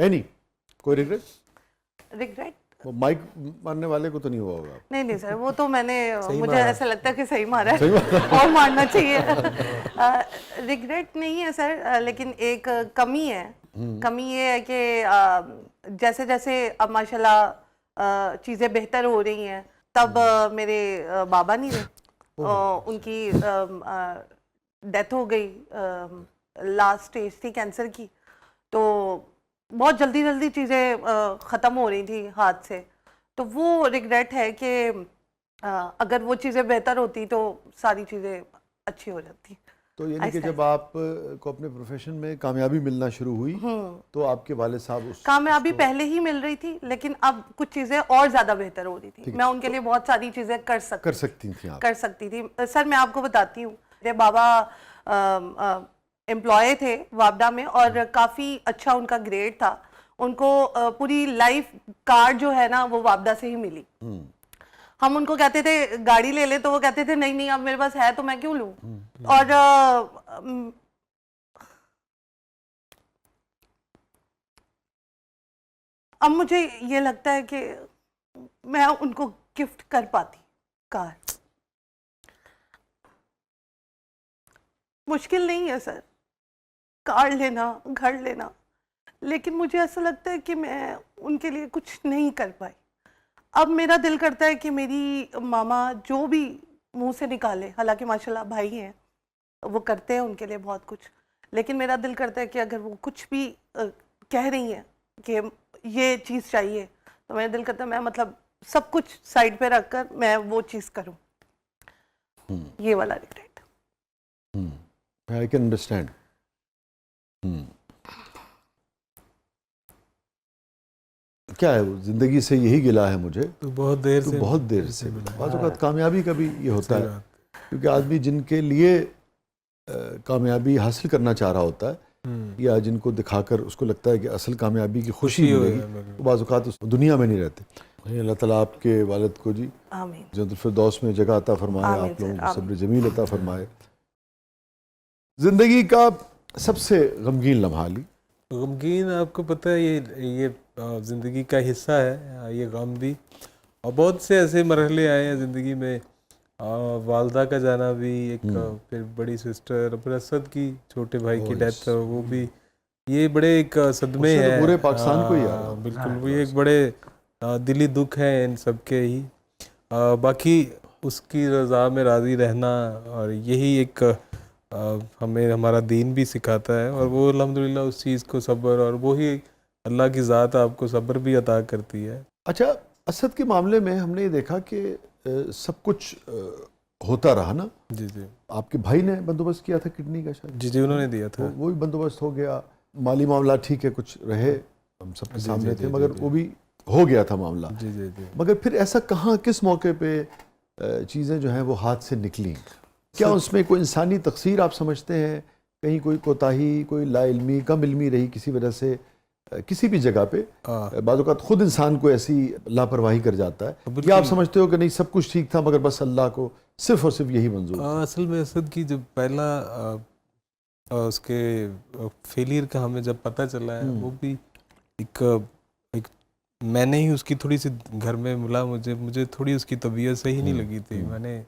Any कोई regret वो mic मारने वाले को तो नहीं हुआ होगा? नहीं नहीं सर, वो तो मैंने मुझे मारा। ऐसा लगता है कि सही मारा है और मारना चाहिए। रिग्रेट नहीं है सर, लेकिन एक कमी है। कमी ये है कि जैसे जैसे अब माशाल्लाह चीज़ें बेहतर हो रही हैं, तब मेरे बाबा नहीं रहे, उनकी डेथ हो गई, लास्ट स्टेज थी कैंसर की, तो बहुत जल्दी जल्दी चीज़ें ख़त्म हो रही थी हाथ से। तो वो रिग्रेट है कि अगर वो चीज़ें बेहतर होती तो सारी चीज़ें अच्छी हो जाती। तो यानी कि जब आप को अपने प्रोफेशन में कामयाबी मिलना शुरू हुई तो आपके वालिद साहब उस कामयाबी पहले ही मिल रही थी, लेकिन अब कुछ चीज़ें और ज़्यादा बेहतर हो रही थी। मैं उनके लिए बहुत सारी चीज़ें कर सकती थी। सर मैं आपको बताती हूँ, मेरे बाबा एम्प्लॉय थे वापडा में और काफ़ी अच्छा उनका ग्रेड था। उनको पूरी लाइफ कार्ड जो है ना वो वापडा से ही मिली। हम उनको कहते थे गाड़ी ले ले, तो वो कहते थे नहीं नहीं अब मेरे पास है तो मैं क्यों लूं। और अब मुझे ये लगता है कि मैं उनको गिफ्ट कर पाती कार। मुश्किल नहीं है सर कार लेना, घर लेना, लेकिन मुझे ऐसा लगता है कि मैं उनके लिए कुछ नहीं कर पाई। अब मेरा दिल करता है कि मेरी मामा जो भी मुंह से निकाले, हालांकि माशाल्लाह भाई हैं वो करते हैं उनके लिए बहुत कुछ, लेकिन मेरा दिल करता है कि अगर वो कुछ भी कह रही हैं कि ये चीज़ चाहिए, तो मेरा दिल करता है मैं मतलब सब कुछ साइड पे रखकर मैं वो चीज़ करूं। ये वाला रिग्रेट। I can understand. क्या है वो जिंदगी से यही गिला है मुझे, तो बहुत देर से बाज़ औक़ात कामयाबी का भी ये होता है, क्योंकि आदमी जिनके लिए कामयाबी हासिल करना चाह रहा होता है या जिनको दिखाकर उसको लगता है कि असल कामयाबी की खुशी मिलेगी, तो बाज़ औक़ात उस दुनिया में नहीं रहते। अल्लाह ताला आपके वालिद को जी जन्नतुल फिरदौस में जगह अता फरमाए, आप लोगों को सब्र जमील अता फरमाए। ज़िंदगी का सबसे गमगीन लम्हा ली? गमगीन आपको पता है ये ज़िंदगी का हिस्सा है, ये गम भी, और बहुत से ऐसे मरहले आए हैं ज़िंदगी में। वालदा का जाना भी एक, फिर बड़ी सिस्टर, फिर असद की छोटे भाई की डेथ, वो भी, ये बड़े एक सदमे हैं पूरे पाकिस्तान को ही बिल्कुल, वो एक बड़े दिली दुख है इन सब के ही। बाकी उसकी रज़ा में राज़ी रहना, और यही एक हमें हमारा दीन भी सिखाता है, और वो अल्हम्दुलिल्लाह उस चीज़ को सब्र, और वही अल्लाह की ज़ात आपको सब्र भी अता करती है। अच्छा, असद के मामले में हमने ये देखा कि सब कुछ होता रहा ना। जी जी, आपके भाई ने बंदोबस्त किया था किडनी का शायद? जी जी, उन्होंने दिया था। वो भी बंदोबस्त हो गया, माली मामला ठीक है कुछ रहे, हम सबके सामने थे, मगर वो भी हो गया था मामला। जी जी जी, मगर फिर ऐसा कहाँ किस मौके पे चीज़ें जो हैं वो हाथ से निकली? क्या उसमें कोई इंसानी तकसीर आप समझते हैं, कहीं कोई कोताही, कोई लाइल्मी, कम इल्मी रही किसी वजह से किसी भी जगह पे? बाज़ औक़ात खुद इंसान को ऐसी लापरवाही कर जाता है, या आप समझते हो कि नहीं सब कुछ ठीक था मगर बस अल्लाह को सिर्फ और सिर्फ यही मंजूर? असल में असद की जब पहला उसके फेलियर का हमें जब पता चला है, वो भी एक मैंने ही उसकी थोड़ी सी घर में मिला, मुझे थोड़ी उसकी तबीयत सही नहीं लगी थी। मैंने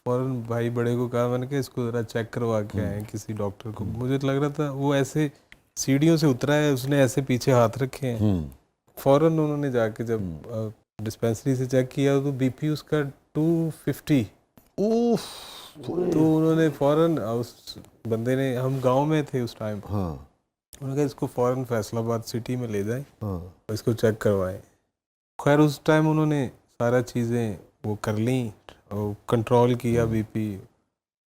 फ़ौरन भाई बड़े को कहा, मैंने कहा इसको ज़रा चेक करवा के आए किसी डॉक्टर को। मुझे लग रहा था वो ऐसे सीढ़ियों से उतरा है, उसने ऐसे पीछे हाथ रखे हैं। फ़ौरन उन्होंने जाके जब डिस्पेंसरी से चेक किया तो बीपी उसका 250। तो उन्होंने फ़ौरन, उस बंदे ने, हम गांव में थे उस टाइम, उन्होंने कहा इसको फ़ौरन फैसलाबाद सिटी में ले जाएं और इसको चेक करवाएं। खैर उस टाइम उन्होंने सारा चीज़ें वो कर ली और कंट्रोल किया बीपी,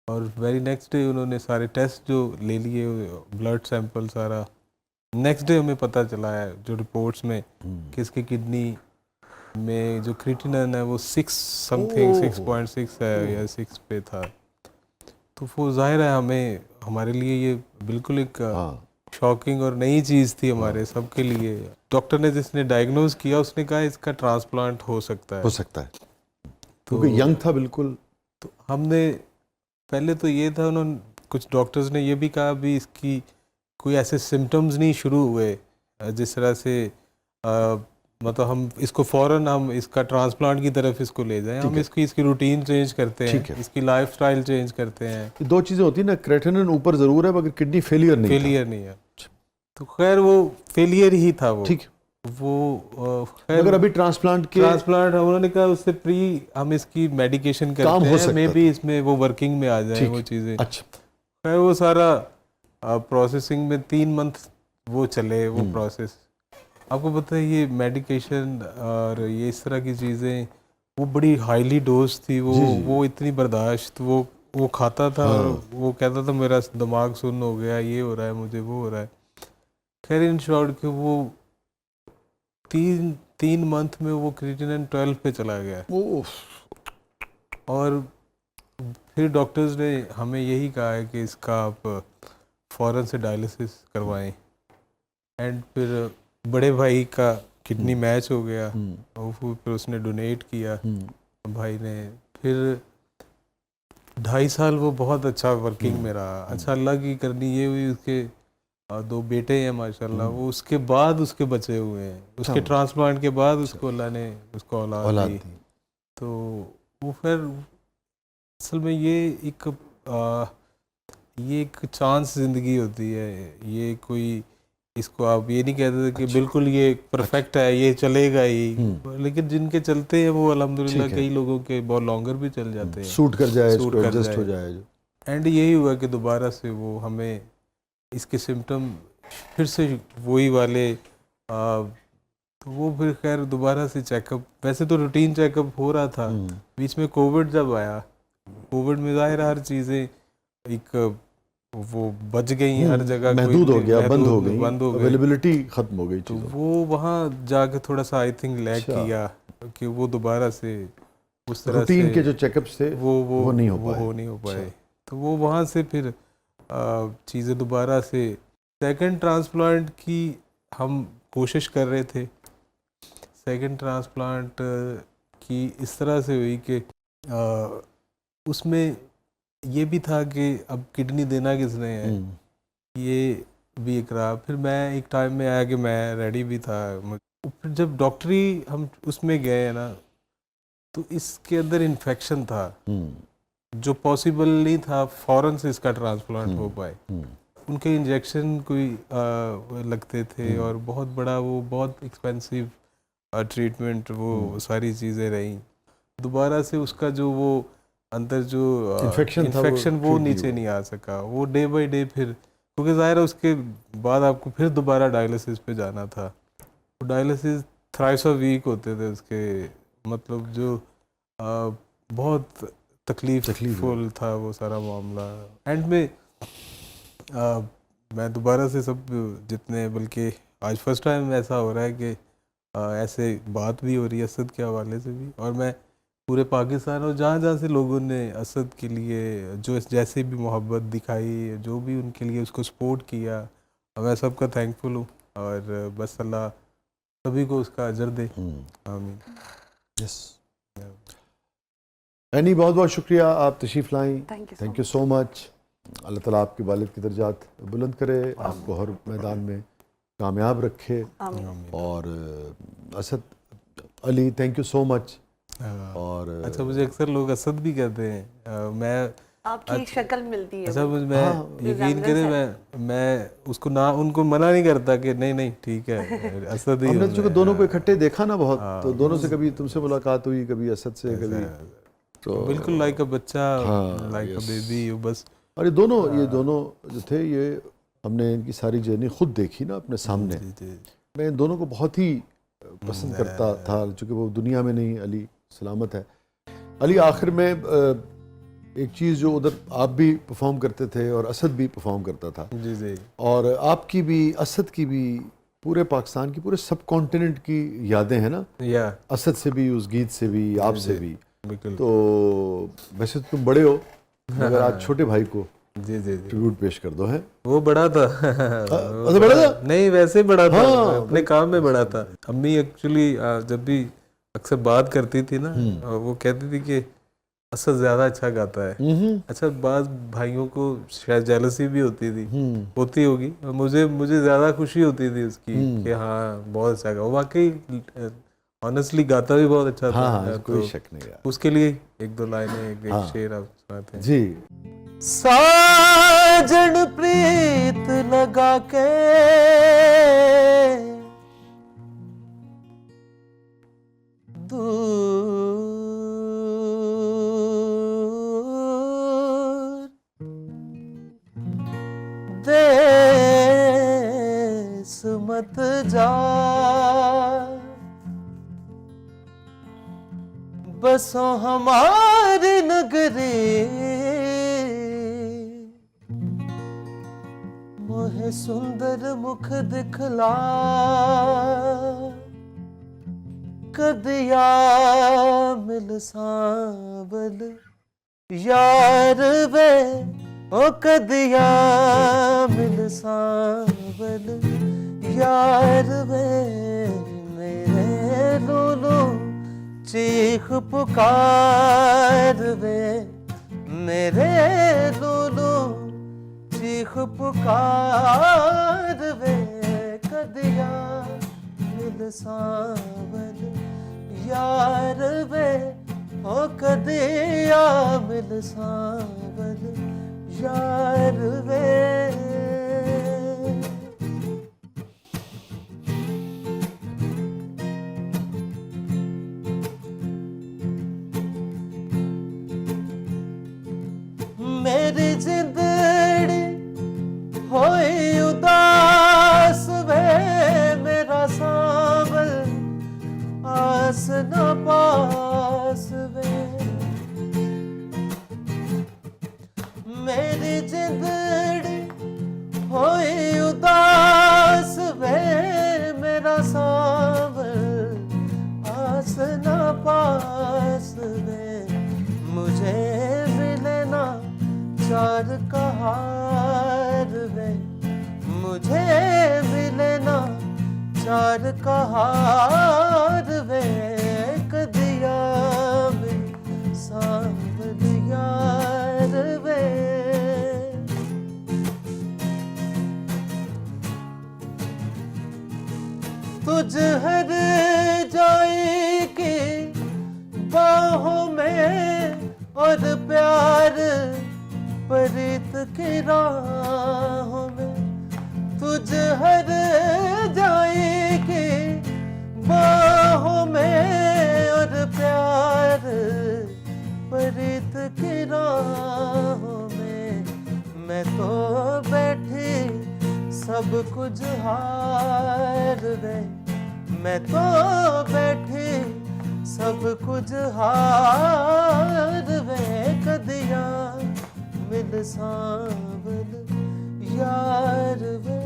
और वेरी नेक्स्ट डे उन्होंने सारे टेस्ट जो ले लिए, ब्लड सैंपल सारा, नेक्स्ट डे हमें पता चला है जो रिपोर्ट्स में कि इसकी किडनी में जो क्रिएटिनिन है वो 6.6 है या 6 पे था। तो वो जाहिर है हमें, हमारे लिए ये बिल्कुल एक शॉकिंग और नई चीज़ थी हमारे सबके लिए। डॉक्टर ने जिसने डायग्नोज किया उसने कहा इसका ट्रांसप्लांट हो सकता है, तो यंग था बिल्कुल। तो हमने पहले तो ये था, उन्होंने कुछ डॉक्टर्स ने ये भी कहा भी इसकी कोई ऐसे सिम्टम्स नहीं शुरू हुए जिस तरह से मतलब हम इसको फौरन हम इसका ट्रांसप्लांट की तरफ इसको ले जाएं, हम इसकी रूटीन चेंज करते हैं, इसकी लाइफस्टाइल चेंज करते हैं। ये दो चीज़ें होती हैं ना, क्रेटिनिन ऊपर ज़रूर है मगर किडनी फेलियर नहीं है। तो खैर वो फेलियर ही था वो, ठीक। वो अगर अभी ट्रांसप्लांट उन्होंने कहा उससे प्री हम इसकी मेडिकेशन करते हैं, मे बी इसमें वो वर्किंग में आ जाए वो चीज़ें। अच्छा। खैर वो सारा प्रोसेसिंग में 3 मंथ वो चले वो प्रोसेस। आपको पता है ये मेडिकेशन और ये इस तरह की चीज़ें वो बड़ी हाईली डोज थी, वो इतनी बर्दाश्त वो खाता था और वो कहता था मेरा दिमाग सुन्न हो गया, ये हो रहा है मुझे, वो हो रहा है। खैर इन शॉर्ट कि वो 3 मंथ में वो क्रिएटिनिन 12 पे चला गया। और फिर डॉक्टर्स ने हमें यही कहा है कि इसका आप फ़ौरन से डायलिसिस करवाएं। एंड फिर बड़े भाई का किडनी मैच हो गया और फिर उसने डोनेट किया भाई ने। फिर 2.5 साल वो बहुत अच्छा वर्किंग में रहा। अच्छा अल्लाह की करनी ये हुई, उसके 2 बेटे हैं माशाल्लाह, वो उसके बाद उसके बचे हुए हैं, उसके ट्रांसप्लांट के बाद उसको अल्लाह ने उसको औलाद दी। तो वो फिर असल में ये एक चांस ज़िंदगी होती है, ये कोई इसको आप ये नहीं कहते कि बिल्कुल ये परफेक्ट है, ये चलेगा ही, लेकिन जिनके चलते हैं वो अल्हम्दुलिल्लाह कई लोगों के बहुत लॉन्गर भी चल जाते हैं, सूट कर जाए, एडजस्ट हो जाए। एंड यही हुआ कि दोबारा से वो हमें इसके सिम्टम फिर से वही वाले तो वो फिर खैर दोबारा से चेकअप, वैसे तो रूटीन चेकअप हो रहा था। बीच में कोविड जब आया, कोविड में ज़ाहिर हर चीज़ें एक वो बच गई, हर जगह महदूद हो गया, बंद हो गई, अवेलेबिलिटी खत्म हो गई। तो वो वहाँ जाके थोड़ा सा आई थिंक लैग किया कि वो दोबारा से उस तरह रूटीन से के जो चेकअप्स थे वो नहीं हो पाए। तो वो वहाँ से फिर चीज़ें दोबारा से सेकंड ट्रांसप्लांट की हम कोशिश कर रहे थे। सेकंड ट्रांसप्लांट की इस तरह से हुई कि उसमें ये भी था कि अब किडनी देना किसने है, ये भी एक रहा। फिर मैं एक टाइम में आया कि मैं रेडी भी था। फिर जब डॉक्टरी हम उसमें गए ना, तो इसके अंदर इन्फेक्शन था जो पॉसिबल नहीं था फ़ौरन से इसका ट्रांसप्लांट हो पाए। उनके इंजेक्शन कोई लगते थे और बहुत बड़ा वो बहुत एक्सपेंसिव ट्रीटमेंट, वो सारी चीज़ें रहीं। दोबारा से उसका जो वो अंदर जो इन्फेक्शन वो नीचे नहीं आ सका। वो डे बाय डे फिर, क्योंकि ज़ाहिर है उसके बाद आपको फिर दोबारा डायलिसिस पे जाना था। तो डायलिसिस थ्राइस अ वीक होते थे उसके, मतलब जो बहुत तकलीफुल था वो सारा मामला। एंड में मैं दोबारा से सब जितने, बल्कि आज फर्स्ट टाइम ऐसा हो रहा है कि ऐसे बात भी हो रही है असद के हवाले से भी, और मैं पूरे पाकिस्तान और जहाँ जहाँ से लोगों ने असद के लिए जो जैसे भी मोहब्बत दिखाई, जो भी उनके लिए उसको सपोर्ट किया, मैं सबका थैंकफुल हूँ। और बस अल्लाह सभी को उसका अजर दे, आमीन। यस एनी, बहुत बहुत शुक्रिया, आप तशरीफ़ लाई, थैंक यू सो मच। अल्लाह ताला आपके वालिद की दर्जात बुलंद करे, आपको हर मैदान में कामयाब रखे। और Asad Ali, thank you so much. और अच्छा, मुझे अक्सर लोग असद भी कहते हैं, मैं आपकी शक्ल मिलती है। अच्छा, मैं यकीन करें, मैं उसको ना उनको मना नहीं करता कि नहीं ठीक है असद ही। हमने चूँकि दोनों को इकट्ठे देखा ना बहुत, तो दोनों से कभी तुमसे मुलाकात हुई, कभी असद से, कभी तो बिल्कुल लाइक अ बच्चा, लाइक अ बेबी बस। और ये दोनों जो थे, ये हमने इनकी सारी जर्नी खुद देखी ना अपने सामने। मैं इन दोनों को बहुत ही पसंद करता था, चूँकि वो दुनिया में नहीं, अली सलामत है। अली, आखिर में एक चीज़ जो उधर आप भी परफॉर्म करते थे और असद भी परफॉर्म करता था, जी, और आपकी भी असद की भी पूरे पाकिस्तान की, पूरे सब कॉन्टिनेंट की यादें हैं ना, असद से भी, उस गीत से भी, आपसे भी। तो वैसे तो तुम बड़े हो, मगर आज छोटे भाई को जी ट्रिब्यूट पेश कर दो। है वो बड़ा था बड़ा था? नहीं, वैसे बड़ा था, अपने काम में बड़ा था। अम्मी एक्चुअली जब भी अक्सर बात करती थी ना, वो कहती थी कि असद ज्यादा अच्छा गाता है। अच्छा, बाज भाइयों को शायद जेलसी भी होती थी, होती होगी, मुझे ज्यादा खुशी होती थी उसकी कि हाँ बहुत अच्छा गा, वाकई ऑनेस्टली गाता भी बहुत अच्छा था। हाँ, कोई शक नहीं यार। उसके लिए एक दो लाइनें, एक शेर आप सुनाते हैं जी। साजन प्रीत लगा के देश मत जा, बसो हमारी नगरी, मोहे सुंदर मुख दिखला, कदिया मिल सांबल यार वे, ओ कदिया मिल सांबल यार वे, मेरे लूलू चीख पुकार वे, मेरे लूलू चीख पुकार वे, कदिया मिल सांबल यार वे, ओ कदिया मिल सांबल यार वे। मेरी जिंदड़ी होई उदास वे, मेरा सांबल आस न पास वे, मेरी जिंदड़ी होई उदास वे, मेरा सांबल आस न पास वे, मुझे मिले ना चार कहार वे, मुझे मिले ना चार कहार वे, कदिया मिल सांबल यार वे। तुझ हर जाई की बाहों में और प्यार प्रीत की राहों में, तुझ हर जाएगी बाहों में और प्यार प्रीत की राहों में, मैं तो बैठी सब कुछ हार वे, मैं तो बैठी सब कुछ हार वे, कदिया मिल सांबल यार वे।